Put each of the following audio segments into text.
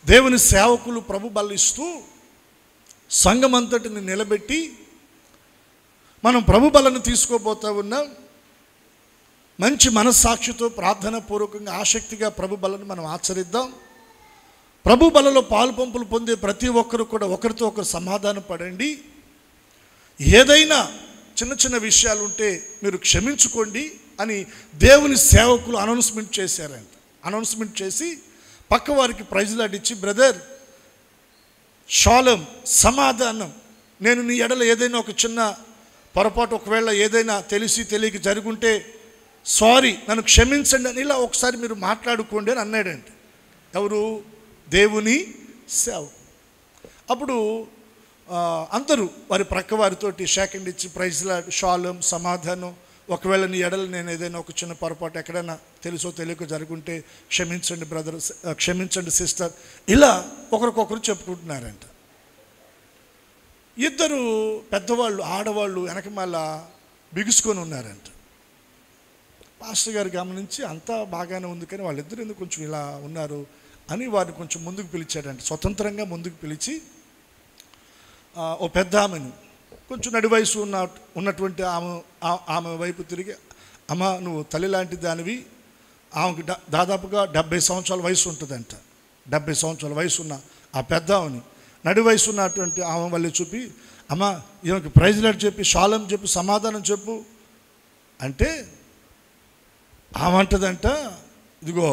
దేవుని సేవకులు ప్రభు బలిస్తూ సంఘమంతటిని నిలబెట్టి మనం ప్రభు బలను తీసుకోబోతూ ఉన్నాం. మంచి మనస్సాక్షితో ప్రార్థన పూర్వకంగా ఆసక్తిగా ప్రభు బలను మనం ఆచరిద్దాం. ప్రభు బలలో పాలు పంపులు పొందే ప్రతి ఒక్కరు కూడా ఒకరితో ఒకరు సమాధానం పడండి. ఏదైనా చిన్న చిన్న విషయాలు ఉంటే మీరు క్షమించుకోండి అని దేవుని సేవకులు అనౌన్స్మెంట్ చేశారంట. అనౌన్స్మెంట్ చేసి పక్క వారికి ప్రైజ్ లాట్ ఇచ్చి, బ్రదర్ షాలం, సమాధానం, నేను నీ ఎడల ఏదైనా ఒక చిన్న పొరపాటు ఒకవేళ ఏదైనా తెలిసి తెలియక జరుగుంటే సారీ, నన్ను క్షమించండి అని ఇలా ఒకసారి మీరు మాట్లాడుకోండి అని అన్నాడండి. ఎవరు? దేవుని సేవకులు. అప్పుడు అందరూ వారి ప్రక్క వారితోటి షేకండ్ ఇచ్చి ప్రైజ్ లాట్, షాలం, సమాధానం, ఒకవేళ నీ ఎడలు నేను ఏదైనా ఒక చిన్న పొరపాటు ఎక్కడైనా తెలుసో తెలియక జరుగుంటే క్షమించండి బ్రదర్, క్షమించండి సిస్టర్, ఇలా ఒకరికొకరు చెప్పుకుంటున్నారంట. ఇద్దరు పెద్దవాళ్ళు ఆడవాళ్ళు వెనకమాల బిగుసుకొని ఉన్నారంట. పాస్టర్ గారు గమనించి అంతా బాగానే ఉంది కానీ వాళ్ళిద్దరు ఎందుకు కొంచెం ఇలా ఉన్నారు అని వారిని కొంచెం ముందుకు పిలిచాడంట. స్వతంత్రంగా ముందుకు పిలిచి ఓ పెద్ద ఆమెను కొంచెం నడి వయసు ఉన్నటువంటి ఆమె వైపు తిరిగి, అమ్మ నువ్వు తల్లి లాంటి దానివి, ఆమెకు దాదాపుగా 70 సంవత్సరాల వయసు ఉంటుందంట. 70 సంవత్సరాల వయసు ఉన్న ఆ పెద్ద ఆమెని నడి వయసు ఉన్నటువంటి ఆమె వల్ల చూపి, అమ్మ ఈమెకి ప్రైజ్ లాట్ చెప్పి, షాలం చెప్పు, సమాధానం చెప్పు అంటే ఆమె అంటదంట, ఇదిగో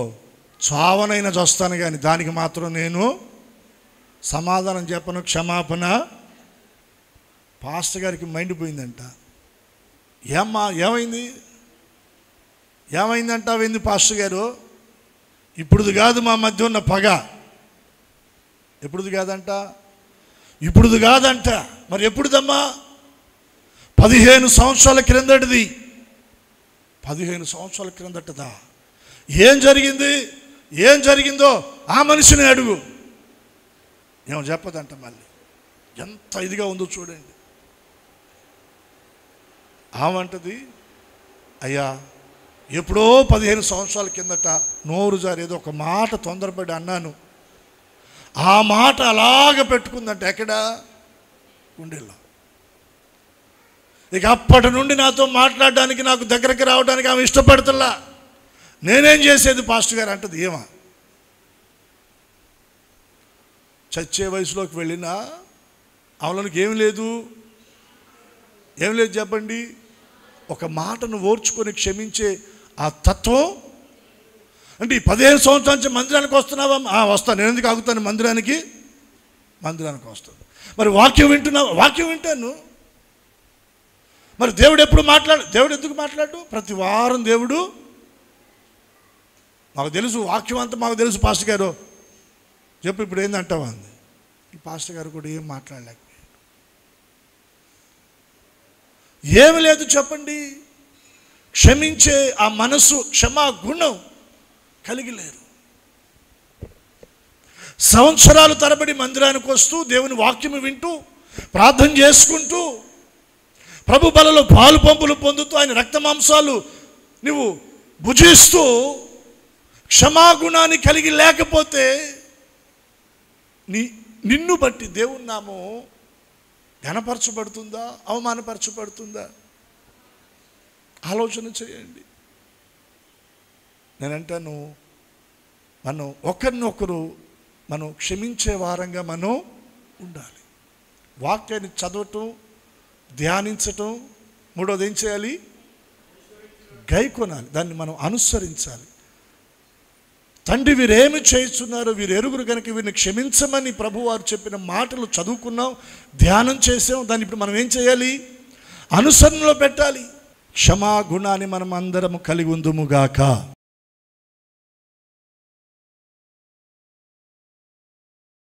చావనైనా చూస్తాను కానీ దానికి మాత్రం నేను సమాధానం చెప్పను, క్షమాపణ. పాస్టర్ గారికి మైండ్ పోయిందంట. ఏమ్మా ఏమైంది, ఏమైందంటావేంది పాస్టర్ గారు? ఇప్పుడుది కాదు మా మధ్య ఉన్న పగ, ఎప్పుడుది కాదంట, ఇప్పుడుది కాదంట. మరి ఎప్పుడుదమ్మా? 15 సంవత్సరాల క్రిందటిది. 15 సంవత్సరాల క్రిందటదా? ఏం జరిగింది? ఏం జరిగిందో ఆ మనిషిని అడుగు. ఏమో చెప్పదంట. మళ్ళీ ఎంత ఇదిగా ఉందో చూడండి. ఆమంటది, అయ్యా ఎప్పుడో 15 సంవత్సరాల కిందట నోరు జారి ఏదో ఒక మాట తొందరపడి అన్నాను, ఆ మాట అలాగ పెట్టుకుందంట. ఎక్కడ? గుండెల్లో. ఇక అప్పటి నుండి నాతో మాట్లాడడానికి, నాకు దగ్గరికి రావడానికి ఆమె ఇష్టపడుతున్నా. నేనేం చేసేది పాస్టర్ గారు అంటది. ఏమా చచ్చే వయసులోకి వెళ్ళినా ఆమెలోనికి ఏం లేదు, ఏం లేదు చెప్పండి. ఒక మాటను ఓర్చుకొని క్షమించే ఆ తత్వం. అంటే ఈ 15 సంవత్సరాల నుంచి మందిరానికి వస్తున్నావా? వస్తాను. నేను ఎందుకు ఆగుతాను మందిరానికి? మందిరానికి వస్తాను. మరి వాక్యం వింటున్నావా? వాక్యం వింటాను. మరి దేవుడు ఎప్పుడు దేవుడు ఎందుకు మాట్లాడు? ప్రతి వారం దేవుడు మాకు తెలుసు, వాక్యం అంతా మాకు తెలుసు పాస్టర్ గారు చెప్పు, ఇప్పుడు ఏందంటావా అంది. ఈ పాస్టర్ గారు కూడా ఏం మాట్లాడలేకపోయాడు. ఏమి లేదు చెప్పండి. క్షమించే ఆ మనసు, క్షమా గుణం కలిగి లేరు. సంవత్సరాలు తరబడి మందిరానికి వస్తూ దేవుని వాక్యము వింటూ ప్రార్థన చేసుకుంటూ ప్రభు బలలో పాలు పంపులు పొందుతూ ఆయన రక్త మాంసాలు నువ్వు భుజిస్తూ క్షమాగుణాన్ని కలిగి లేకపోతే నిన్ను బట్టి దేవుని నామం ఘనపరచబడుతుందా, అవమానపరచబడుతుందా? ఆలోచన చేయండి. నేనంటాను, మనం ఒకరినొకరు మనం క్షమించే వారంగా మనం ఉండాలి. వాక్యాన్ని చదవటం, ధ్యానించటం, మూడోది ఏం చేయాలి? గైకొనాలి, దాన్ని మనం అనుసరించాలి. తండ్రి వీరేమి చేస్తున్నారో వీరు ఎరుగురు కనుక వీరిని క్షమించమని ప్రభువారు చెప్పిన మాటలు చదువుకున్నాం, ధ్యానం చేసాం. దాన్ని ఇప్పుడు మనం ఏం చేయాలి? అనుసరణలో పెట్టాలి. క్షమాగుణాన్ని మనం అందరం కలిగి ఉందుముగాక.